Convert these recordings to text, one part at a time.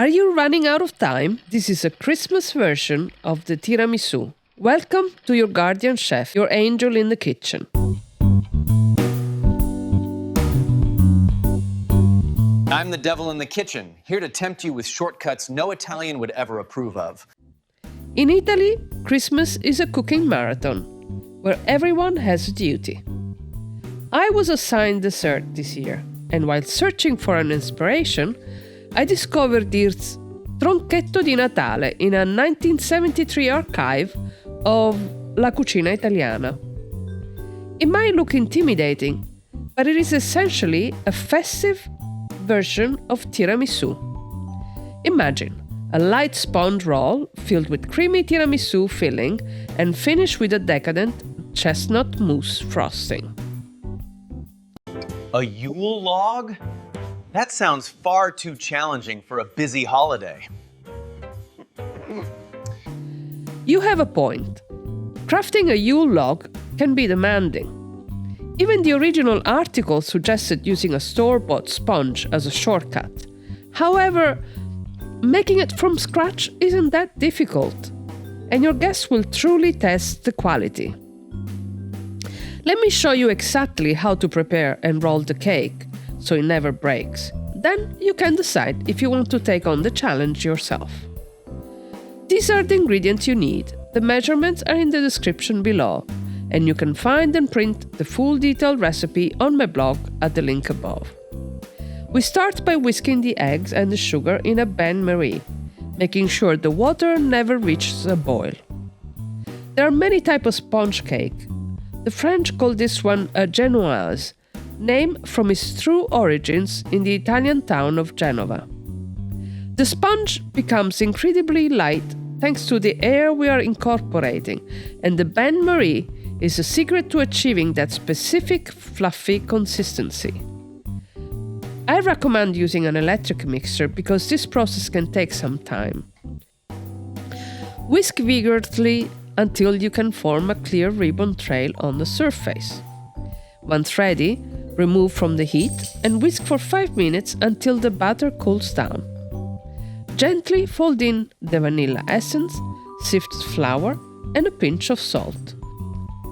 Are you running out of time? This is a Christmas version of the tiramisu. Welcome to your guardian chef, your angel in the kitchen. I'm the devil in the kitchen, here to tempt you with shortcuts no Italian would ever approve of. In Italy, Christmas is a cooking marathon, where everyone has a duty. I was assigned dessert this year, and while searching for an inspiration, I discovered this Tronchetto di Natale in a 1973 archive of La Cucina Italiana. It might look intimidating, but it is essentially a festive version of tiramisu. Imagine a light sponge roll filled with creamy tiramisu filling and finished with a decadent chestnut mousse frosting. A Yule log? That sounds far too challenging for a busy holiday. You have a point. Crafting a Yule log can be demanding. Even the original article suggested using a store-bought sponge as a shortcut. However, making it from scratch isn't that difficult, and your guests will truly test the quality. Let me show you exactly how to prepare and roll the cake so it never breaks. Then you can decide if you want to take on the challenge yourself. These are the ingredients you need. The measurements are in the description below, and you can find and print the full detailed recipe on my blog at the link above. We start by whisking the eggs and the sugar in a bain-marie, making sure the water never reaches a boil. There are many types of sponge cake. The French call this one a Genovese, named from its true origins in the Italian town of Genova. The sponge becomes incredibly light thanks to the air we are incorporating, and the bain-marie is the secret to achieving that specific fluffy consistency. I recommend using an electric mixer because this process can take some time. Whisk vigorously until you can form a clear ribbon trail on the surface. Once ready, remove from the heat and whisk for 5 minutes until the batter cools down. Gently fold in the vanilla essence, sifted flour, and a pinch of salt.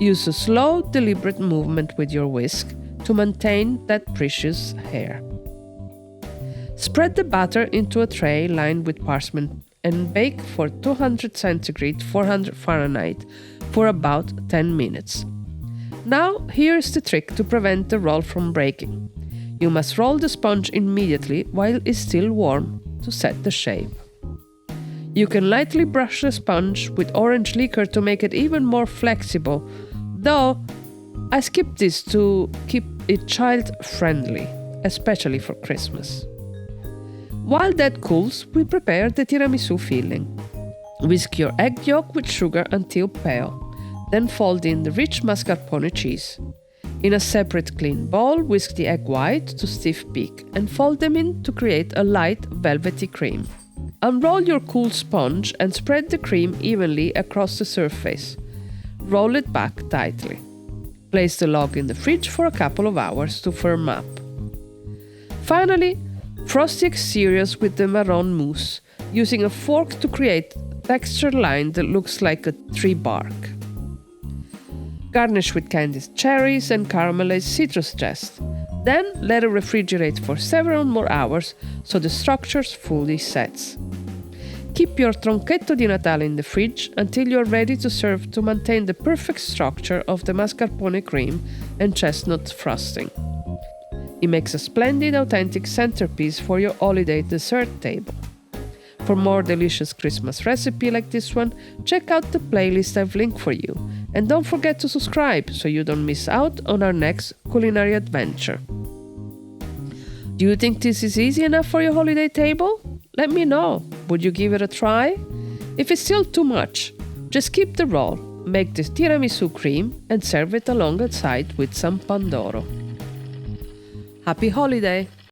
Use a slow, deliberate movement with your whisk to maintain that precious hair. Spread the batter into a tray lined with parchment and bake for 200 centigrade 400 Fahrenheit for about 10 minutes. Now, here's the trick to prevent the roll from breaking. You must roll the sponge immediately while it's still warm to set the shape. You can lightly brush the sponge with orange liquor to make it even more flexible, though I skip this to keep it child-friendly, especially for Christmas. While that cools, we prepare the tiramisu filling. Whisk your egg yolk with sugar until pale, then fold in the rich mascarpone cheese. In a separate clean bowl, whisk the egg white to stiff peak and fold them in to create a light velvety cream. Unroll your cool sponge and spread the cream evenly across the surface. Roll it back tightly. Place the log in the fridge for a couple of hours to firm up. Finally, frost the exteriors with the maron mousse, using a fork to create a textured line that looks like a tree bark. Garnish with candied cherries and caramelized citrus zest. Then let it refrigerate for several more hours so the structure fully sets. Keep your Tronchetto di Natale in the fridge until you are ready to serve to maintain the perfect structure of the mascarpone cream and chestnut frosting. It makes a splendid, authentic centerpiece for your holiday dessert table. For more delicious Christmas recipes like this one, check out the playlist I've linked for you. And don't forget to subscribe so you don't miss out on our next culinary adventure. Do you think this is easy enough for your holiday table? Let me know. Would you give it a try? If it's still too much, just keep the roll, make the tiramisu cream and serve it alongside with some pandoro. Happy holiday!